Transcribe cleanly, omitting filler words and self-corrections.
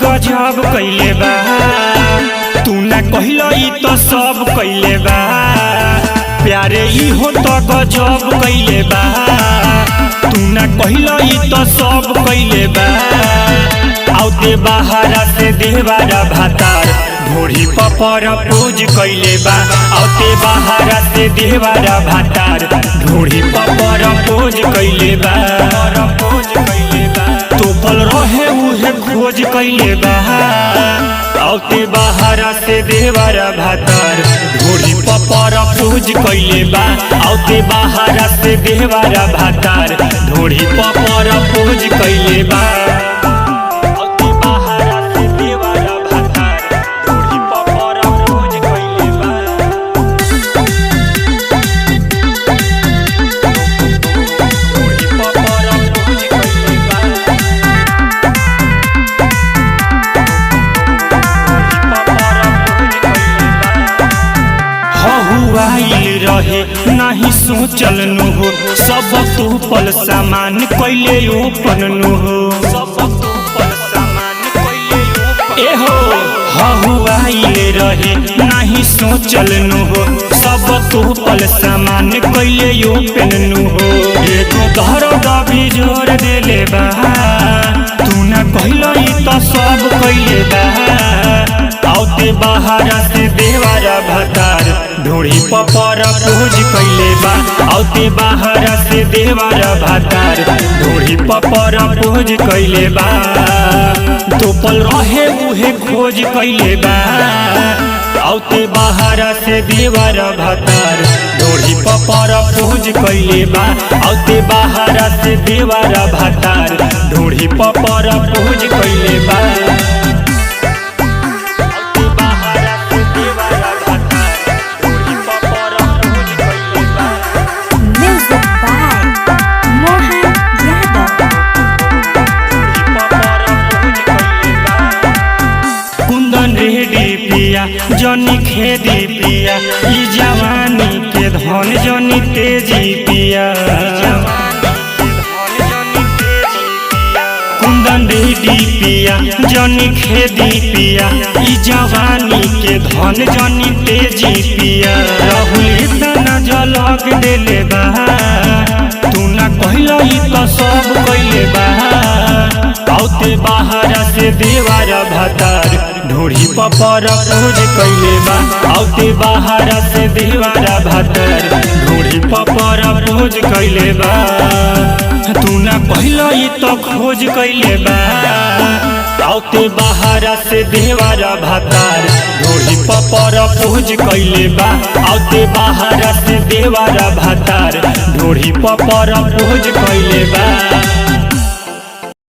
गजब कइले बा। तू ना कहिलो ई तो सब कइले बा। प्यारे ई हो तो गजब कइले बा। तू ना कहिलो ई तो सब कइले बा। आउते बाहरा से देवारा भातार ढोड़ी पपर पूज कइले बा। आउते बाहरा से देवारा भातार ढोड़ी पपर पूज कइले बा। तोपल रहे उहे खोज कइले बा। आउते बाहरा से देवारा भातार ढोड़ी पपर पूज कइले बा। आउते बाहरा से देवारा भातार ढोड़ी पपर पूज कइले बा। आइल रहे नहीं सोचल नु हो। सब तू पल सामान कइले ओपन नु हो। ए हो हहु आइल रहे नहीं सोचल नु हो। सब तू पल सामान कइले ओपन नु हो। एगो दर्द भी जोर देले बा। तू ना कहिलो ई तो सब कइले बा। आउते बाहरा से देवारा भातार ढोड़ी पपर पूज कइले बा। आउते बाहरा से देवारा भातार ढोड़ी पपर पूज कइले बा। तोपल रहे उहे खोज कइले बा। आउते बाहरा से देवारा भातार ढोड़ी पपर पूज कइले बा। आउते बाहरा से देवारा भातार ढोड़ी पपर पूज कइले बा। जनी खेदी पिया ई जवानी के धन जनी तेजी पिया। कुंदन रेडी पिया जनी खेदी पिया ई जवानी के धन जनी तेजी पिया। राहुल इतना झलक देले बा। तू ना कहिलो ई तो सब कइले बा। आउते बाहरा से देवारा भातार ढोड़ी पपर पूज कइले बा। आउते बाहरा से देवारा भातार ढोड़ी पपर पूज कइले बा। तू ना कहिलो ई तो खोज कइले बा। आउते बाहरा से देवारा भातार ढोड़ी पपर पूज कइले बा। आउते बाहरा से देवारा भातार ढोड़ी पपर पूज कइले बा।